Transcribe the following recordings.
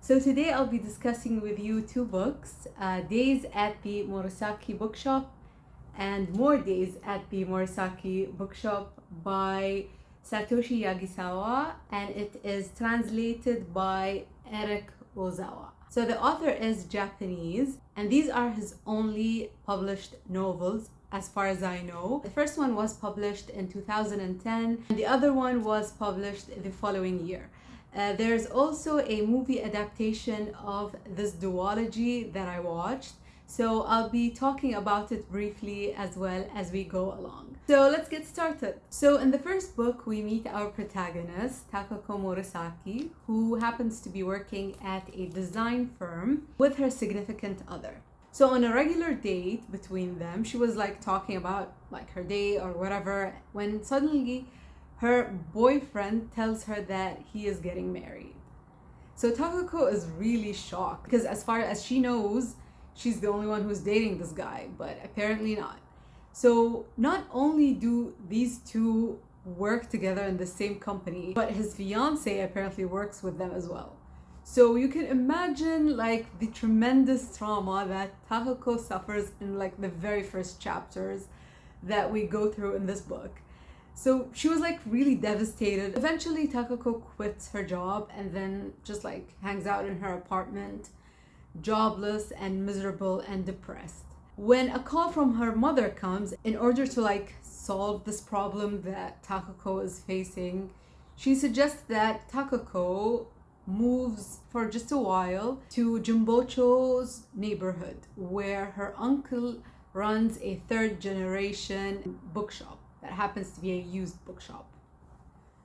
So today I'll be discussing with you two books, Days at the Morisaki Bookshop and More Days at the Morisaki Bookshop by Satoshi Yagisawa, and it is translated by Eric Ozawa. So the author is Japanese, and these are his only published novels as far as I know. The first one was published in 2010, and the other one was published the following year. There's also a movie adaptation of this duology that I watched, so I'll be talking about it briefly as well as we go along. So let's get started. So in the first book, we meet our protagonist, Takako Morisaki, who happens to be working at a design firm with her significant other. So on a regular date between them, she was like talking about like her day or whatever, when suddenly her boyfriend tells her that he is getting married. So Takako is really shocked because as far as she knows, she's the only one who's dating this guy, but apparently not. So not only do these two work together in the same company, but his fiance apparently works with them as well. So you can imagine like the tremendous trauma that Takako suffers in like the very first chapters that we go through in this book. So she was like really devastated. Eventually Takako quits her job and then just like hangs out in her apartment, jobless and miserable and depressed. When a call from her mother comes in order to like solve this problem that Takako is facing, she suggests that Takako moves for just a while to Jimbocho's neighborhood, where her uncle runs a third generation bookshop that happens to be a used bookshop.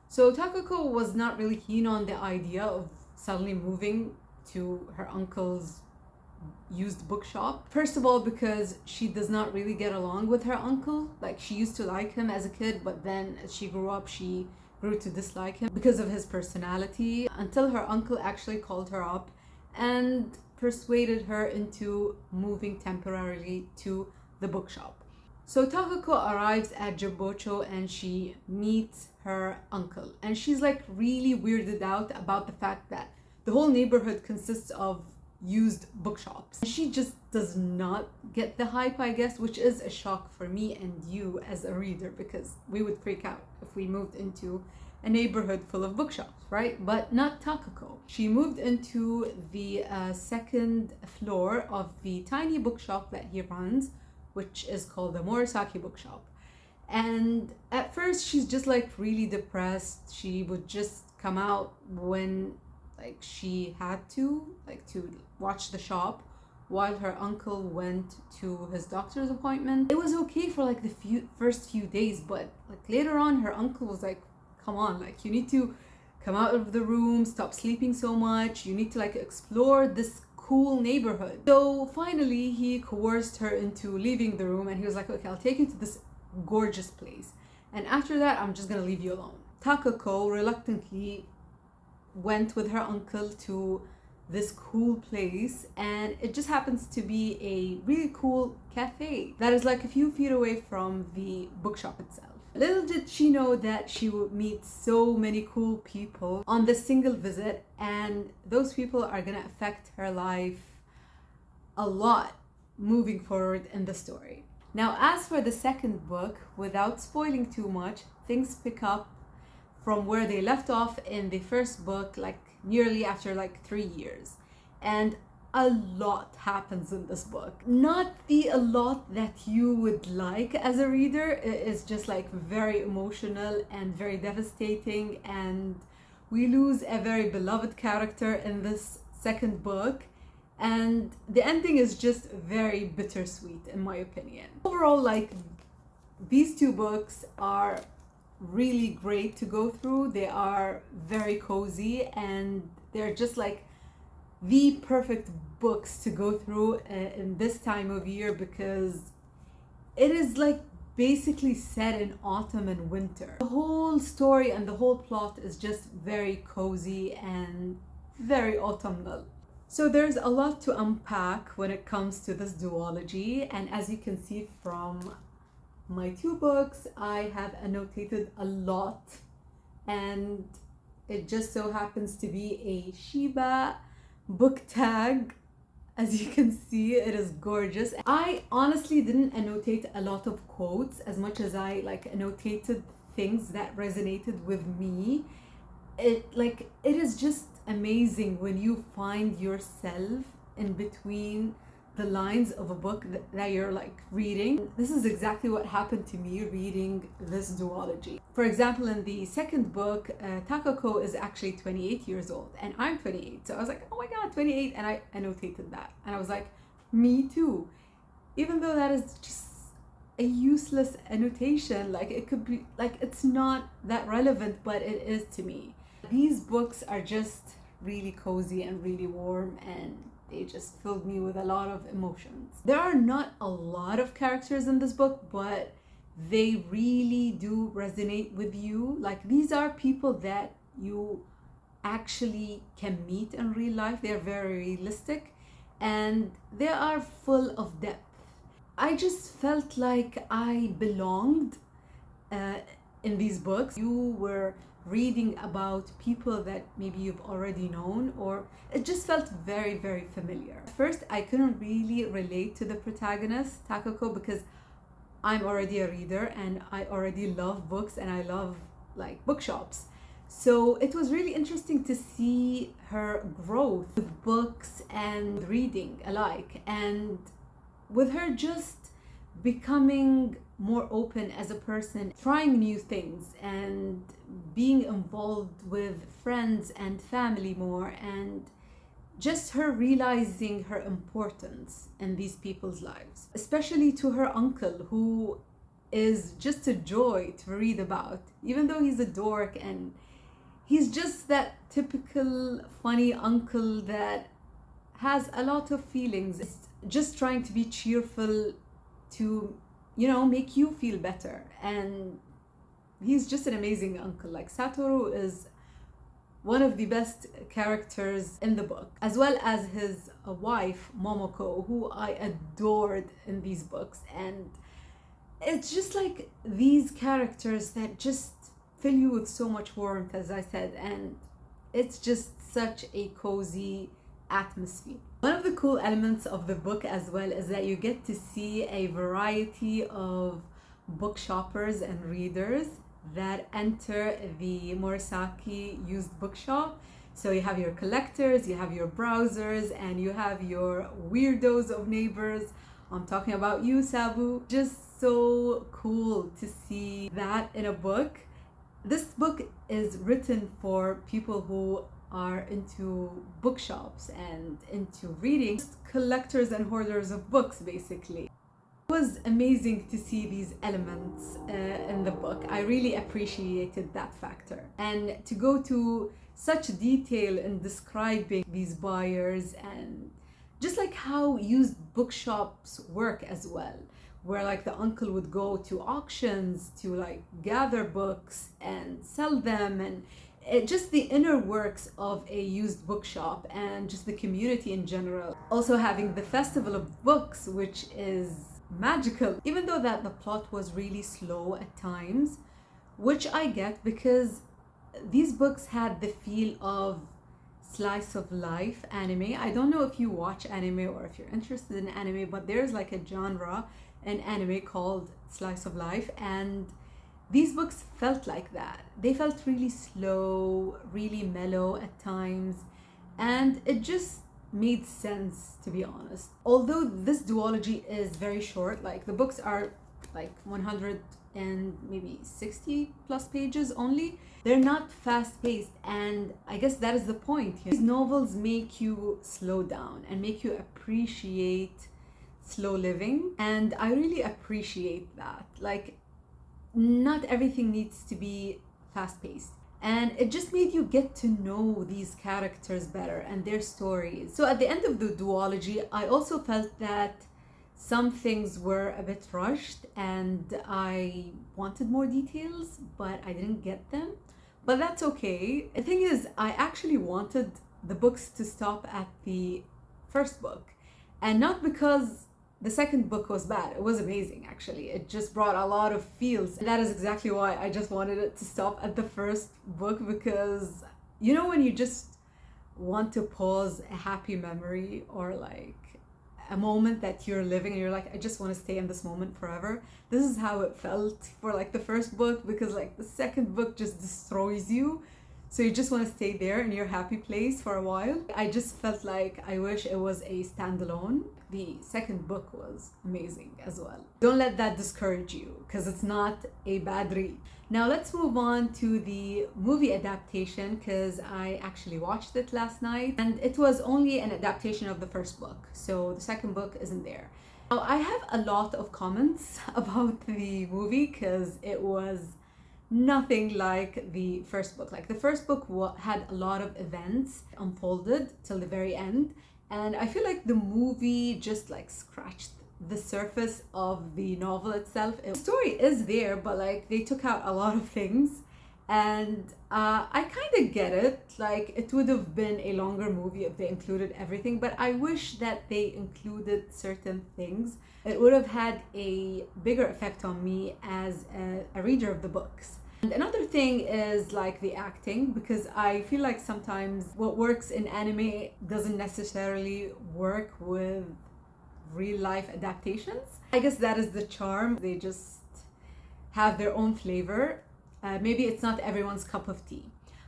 So Takako was not really keen on the idea of suddenly moving to her uncle's used bookshop. First of all, because she does not really get along with her uncle. Like, she used to like him as a kid, but then as she grew up, she grew to dislike him because of his personality, until her uncle actually called her up and persuaded her into moving temporarily to the bookshop. So Takako arrives at Jimbocho and she meets her uncle, and she's like really weirded out about the fact that the whole neighborhood consists of used bookshops. She just does not get the hype, I guess, which is a shock for me and you as a reader, because we would freak out if we moved into a neighborhood full of bookshops, right? But not Takako. She moved into the second floor of the tiny bookshop that he runs, which is called the Morisaki Bookshop. And at first she's just like really depressed. She would just come out when like she had to, like to watch the shop while her uncle went to his doctor's appointment. It was okay for like the first few days, but like later on her uncle was like, come on, like you need to come out of the room, stop sleeping so much, you need to like explore this cool neighborhood. So finally he coerced her into leaving the room, and he was like, okay, I'll take you to this gorgeous place, and after that I'm just gonna leave you alone. Takako reluctantly went with her uncle to this cool place, and it just happens to be a really cool cafe that is like a few feet away from the bookshop itself. Little did she know that she would meet so many cool people on this single visit, and those people are gonna affect her life a lot moving forward in the story. Now, as for the second book, without spoiling too much, things pick up from where they left off in the first book, like nearly after like 3 years. And a lot happens in this book. Not a lot that you would like as a reader. It is just like very emotional and very devastating, and we lose a very beloved character in this second book, and the ending is just very bittersweet in my opinion. Overall, like, these two books are really great to go through. They are very cozy, and they're just like the perfect books to go through in this time of year, because it is like basically set in autumn and winter. The whole story and the whole plot is just very cozy and very autumnal. So there's a lot to unpack when it comes to this duology, and as you can see from my two books, I have annotated a lot, and it just so happens to be a Shiba book tag. As you can see, it is gorgeous. I honestly didn't annotate a lot of quotes as much as I annotated things that resonated with me. It is just amazing when you find yourself in between the lines of a book that you're reading. This is exactly what happened to me reading this duology. For example, in the second book, Takako is actually 28 years old and I'm 28. So I was like, oh my God, 28. And I annotated that. And I was like, me too. Even though that is just a useless annotation, it could be it's not that relevant, but it is to me. These books are just really cozy and really warm, and they just filled me with a lot of emotions. There are not a lot of characters in this book, but they really do resonate with you. These are people that you actually can meet in real life. They're very realistic and they are full of depth. I just felt like I belonged in these books. You were reading about people that maybe you've already known, or it just felt very, very familiar. At first, I couldn't really relate to the protagonist, Takako, because I'm already a reader and I already love books and I love bookshops. So it was really interesting to see her growth with books and reading alike, and with her just becoming more open as a person, trying new things and being involved with friends and family more, and just her realizing her importance in these people's lives, especially to her uncle, who is just a joy to read about, even though he's a dork and he's just that typical funny uncle that has a lot of feelings, just trying to be cheerful to make you feel better. And he's just an amazing uncle. Satoru is one of the best characters in the book, as well as his wife Momoko, who I adored in these books. And it's just these characters that just fill you with so much warmth, as I said, and it's just such a cozy atmosphere. One of the cool elements of the book as well is that you get to see a variety of book shoppers and readers that enter the Morisaki used bookshop. So you have your collectors, you have your browsers, and you have your weirdos of neighbors. I'm talking about you, Sabu. Just so cool to see that in a book. This book is written for people who are into bookshops and into reading, just collectors and hoarders of books, basically. It was amazing to see these elements in the book. I really appreciated that factor. And to go to such detail in describing these buyers, and just how used bookshops work as well, where the uncle would go to auctions to gather books and sell them, and just the inner works of a used bookshop and just the community in general. Also having the festival of books, which is magical, even though that the plot was really slow at times, which I get because these books had the feel of slice of life anime. I don't know if you watch anime or if you're interested in anime, but there's a genre in anime called slice of life, and these books felt like that. They felt really slow, really mellow at times, and it just made sense, to be honest. Although this duology is very short, the books are 100 and maybe 60 plus pages only, they're not fast paced, and I guess that is the point. These novels make you slow down and make you appreciate slow living, and I really appreciate that. Not everything needs to be fast-paced, and it just made you get to know these characters better and their stories. So at the end of the duology, I also felt that some things were a bit rushed and I wanted more details, but I didn't get them. But that's okay. The thing is, I actually wanted the books to stop at the first book, and not because the second book was bad. It was amazing, actually. It just brought a lot of feels. And that is exactly why I just wanted it to stop at the first book, because when you just want to pause a happy memory or like a moment that you're living and you're like, I just want to stay in this moment forever. This is how it felt for like the first book, because like the second book just destroys you. So you just want to stay there in your happy place for a while. I just felt like I wish it was a standalone. The second book was amazing as well. Don't let that discourage you, because it's not a bad read. Now let's move on to the movie adaptation, because I actually watched it last night and it was only an adaptation of the first book. So the second book isn't there. Now I have a lot of comments about the movie because it was nothing like the first book. Like the first book had a lot of events unfolded till the very end, and I feel like the movie just like scratched the surface of the novel itself. The story is there, but like they took out a lot of things, and I kind of get it. Like it would have been a longer movie if they included everything, but I wish that they included certain things. It would have had a bigger effect on me as a reader of the books. And another thing is like the acting, because I feel like sometimes what works in anime doesn't necessarily work with real life adaptations. I guess that is the charm. They just have their own flavor. Maybe it's not everyone's cup of tea,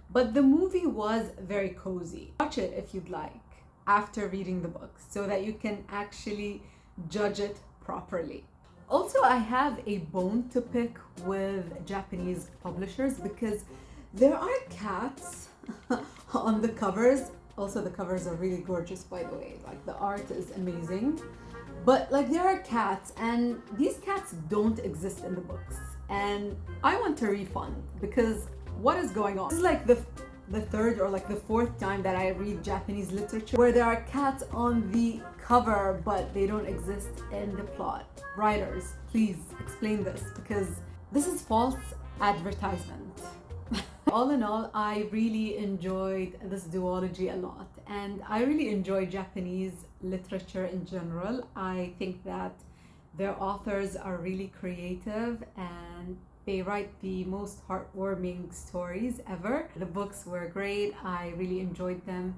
but the movie was very cozy. Watch it if you'd like after reading the book so that you can actually judge it properly. Also, I have a bone to pick with Japanese publishers because there are cats on the covers. Also, the covers are really gorgeous, by the way. Like the art is amazing. But like there are cats, and these cats don't exist in the books. And I want a refund because what is going on? This is like the third or like the fourth time that I read Japanese literature where there are cats on the cover but they don't exist in the plot. Writers, please explain this, because this is false advertisement. All in all, I really enjoyed this duology a lot, and I really enjoy Japanese literature in general. I think that their authors are really creative and they write the most heartwarming stories ever. The books were great. I really enjoyed them.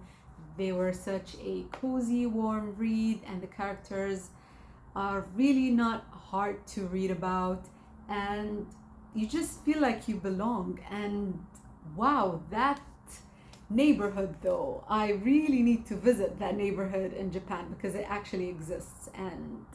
They were such a cozy, warm read, and the characters are really not hard to read about, and you just feel like you belong. And wow, that neighborhood though, I really need to visit that neighborhood in Japan because it actually exists, and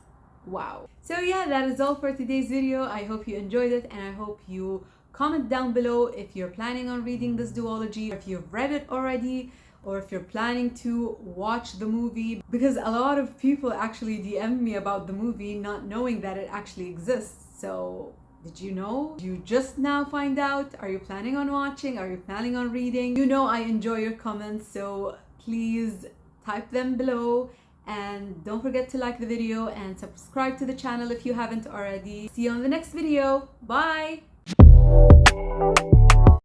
wow. So yeah, that is all for today's video. I hope you enjoyed it, and I hope you comment down below if you're planning on reading this duology, if you've read it already, or if you're planning to watch the movie, because a lot of people actually DM me about the movie not knowing that it actually exists. So did you know? Did you just now find out? Are you planning on watching? Are you planning on reading? You know I enjoy your comments, so please type them below. And don't forget to like the video and subscribe to the channel if you haven't already. See you on the next video. Bye!